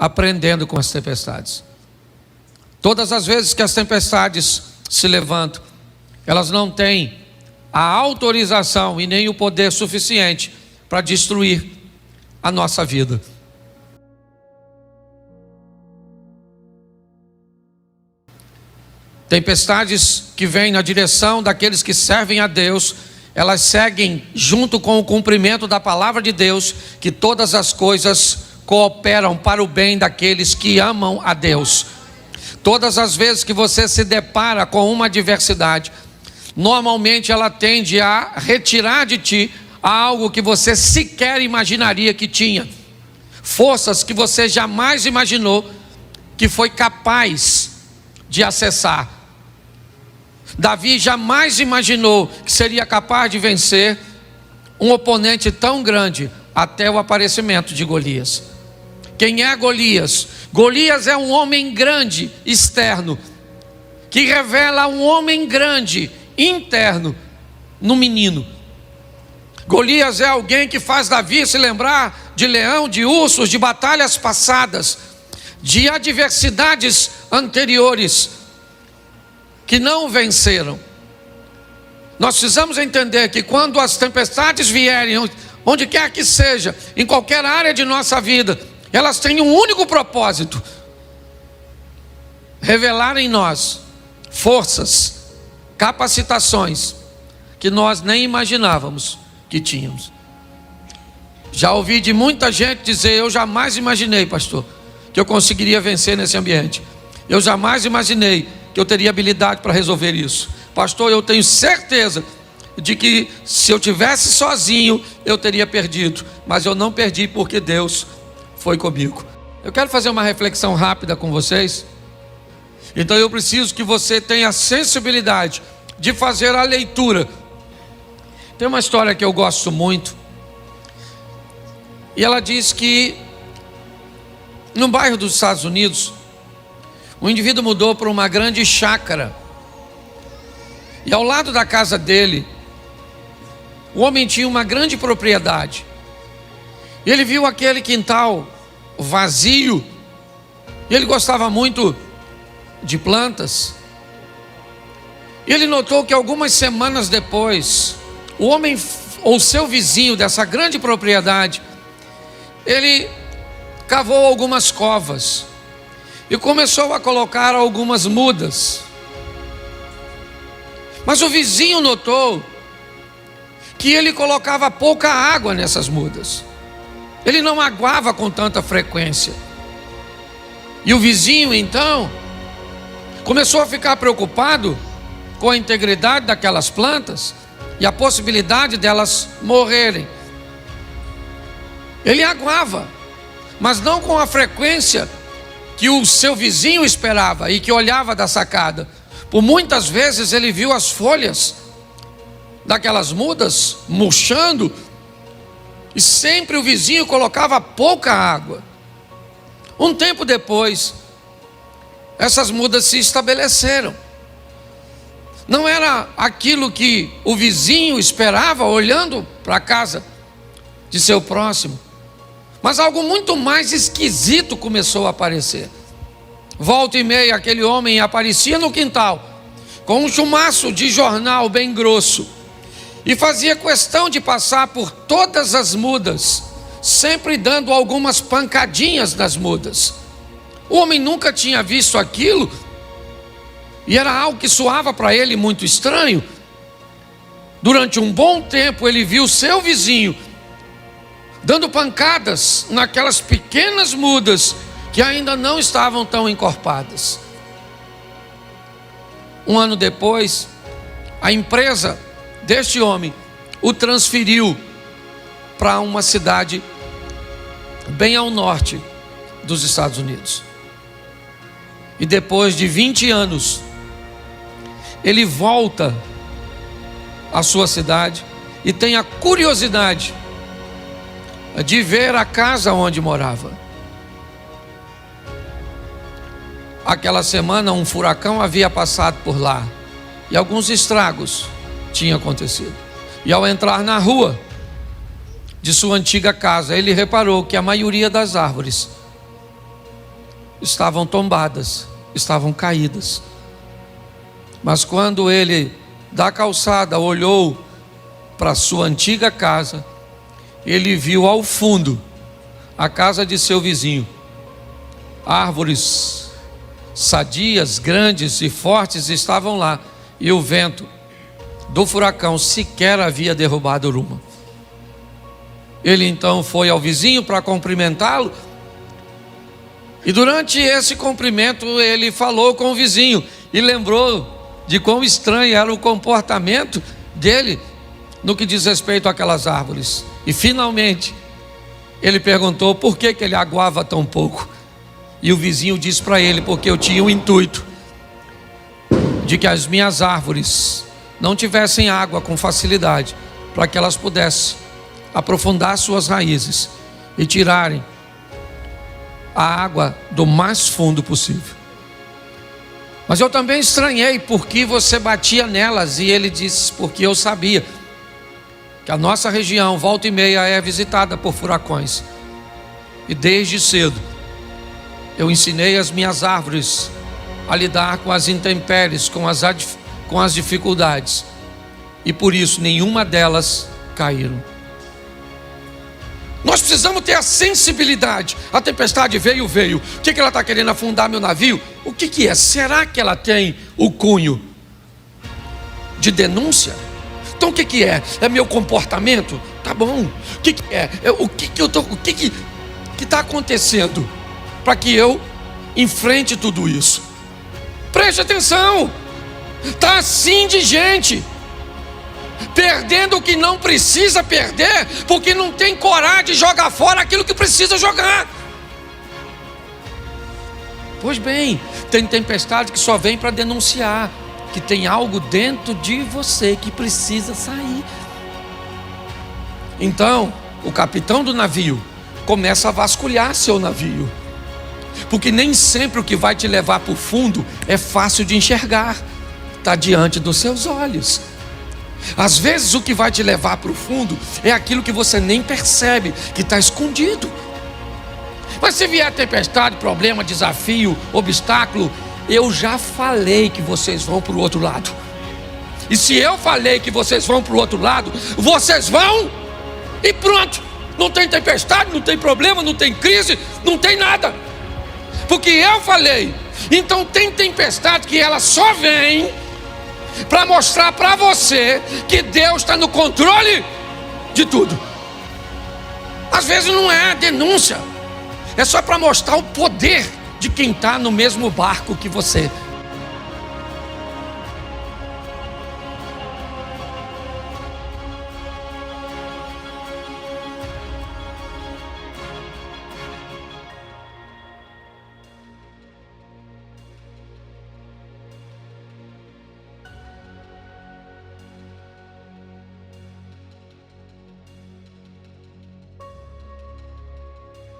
aprendendo com as tempestades. Todas as vezes que as tempestades se levantam, elas não têm a autorização e nem o poder suficiente para destruir a nossa vida. Tempestades que vêm na direção daqueles que servem a Deus, elas seguem junto com o cumprimento da palavra de Deus, que todas as coisas cooperam para o bem daqueles que amam a Deus. Todas as vezes que você se depara com uma adversidade, normalmente ela tende a retirar de ti algo que você sequer imaginaria que tinha, forças que você jamais imaginou que foi capaz de acessar. Davi jamais imaginou que seria capaz de vencer um oponente tão grande até o aparecimento de Golias. Quem é Golias? Golias é um homem grande externo, que revela um homem grande interno no menino. Golias é alguém que faz Davi se lembrar de leão, de ursos, de batalhas passadas, de adversidades anteriores que não venceram. Nós precisamos entender que quando as tempestades vierem, onde quer que seja, em qualquer área de nossa vida, elas têm um único propósito: revelar em nós forças, capacitações que nós nem imaginávamos que tínhamos. Já ouvi de muita gente dizer: eu jamais imaginei, pastor, que eu conseguiria vencer nesse ambiente. Eu jamais imaginei que eu teria habilidade para resolver isso. Pastor, eu tenho certeza de que se eu tivesse sozinho, eu teria perdido. Mas eu não perdi porque Deus foi comigo. Eu quero fazer uma reflexão rápida com vocês. Então eu preciso que você tenha a sensibilidade de fazer a leitura. Tem uma história que eu gosto muito, e ela diz que num bairro dos Estados Unidos, um indivíduo mudou para uma grande chácara, e ao lado da casa dele, o homem tinha uma grande propriedade. Ele viu aquele quintal vazio, e ele gostava muito de plantas. Ele notou que algumas semanas depois, o homem, ou seu vizinho dessa grande propriedade, ele cavou algumas covas e começou a colocar algumas mudas. Mas o vizinho notou que ele colocava pouca água nessas mudas. Ele não aguava com tanta frequência. E o vizinho então começou a ficar preocupado com a integridade daquelas plantas e a possibilidade delas morrerem. Ele aguava, mas não com a frequência que o seu vizinho esperava e que olhava da sacada. Por muitas vezes ele viu as folhas daquelas mudas murchando, e sempre o vizinho colocava pouca água. Um tempo depois, essas mudas se estabeleceram. Não era aquilo que o vizinho esperava olhando para a casa de seu próximo, mas algo muito mais esquisito começou a aparecer. Volta e meia aquele homem aparecia no quintal com um chumaço de jornal bem grosso e fazia questão de passar por todas as mudas, sempre dando algumas pancadinhas nas mudas. O homem nunca tinha visto aquilo e era algo que soava para ele muito estranho. Durante um bom tempo ele viu seu vizinho dando pancadas naquelas pequenas mudas que ainda não estavam tão encorpadas. Um ano depois, a empresa deste homem o transferiu para uma cidade bem ao norte dos Estados Unidos. E depois de 20 anos, ele volta à sua cidade e tem a curiosidade de ver a casa onde morava. Aquela semana um furacão havia passado por lá e alguns estragos tinham acontecido. E ao entrar na rua de sua antiga casa, ele reparou que a maioria das árvores estavam tombadas, estavam caídas. Mas quando ele, da calçada, olhou para sua antiga casa, ele viu ao fundo a casa de seu vizinho. Árvores sadias, grandes e fortes estavam lá, e o vento do furacão sequer havia derrubado uma. Ele então foi ao vizinho para cumprimentá-lo, e durante esse cumprimento ele falou com o vizinho e lembrou de quão estranho era o comportamento dele no que diz respeito àquelas árvores. E finalmente ele perguntou por que ele aguava tão pouco. E o vizinho disse para ele: porque eu tinha o intuito de que as minhas árvores não tivessem água com facilidade, para que elas pudessem aprofundar suas raízes e tirarem a água do mais fundo possível. Mas eu também estranhei porque você batia nelas. E ele disse: porque eu sabia que a nossa região, volta e meia, é visitada por furacões, e desde cedo eu ensinei as minhas árvores a lidar com as intempéries, com as dificuldades, e por isso nenhuma delas caíram. Nós precisamos ter a sensibilidade. A tempestade veio. O que ela está querendo? Afundar meu navio? O que é? Será que ela tem o cunho de denúncia? Então o que é? É meu comportamento? Tá bom. O que é? O que está acontecendo para que eu enfrente tudo isso? Preste atenção. Está assim de gente perdendo o que não precisa perder, porque não tem coragem de jogar fora aquilo que precisa jogar. Pois bem, tem tempestade que só vem para denunciar que tem algo dentro de você que precisa sair. Então, o capitão do navio começa a vasculhar seu navio, porque nem sempre o que vai te levar para o fundo é fácil de enxergar, está diante dos seus olhos. Às vezes o que vai te levar para o fundo é aquilo que você nem percebe, que está escondido. Mas se vier tempestade, problema, desafio, obstáculo, eu já falei que vocês vão para o outro lado. E se eu falei que vocês vão para o outro lado, vocês vão e pronto. Não tem tempestade, não tem problema, não tem crise, não tem nada, porque eu falei. Então tem tempestade que ela só vem para mostrar para você que Deus está no controle de tudo. Às vezes não é denúncia, é só para mostrar o poder de quem está no mesmo barco que você.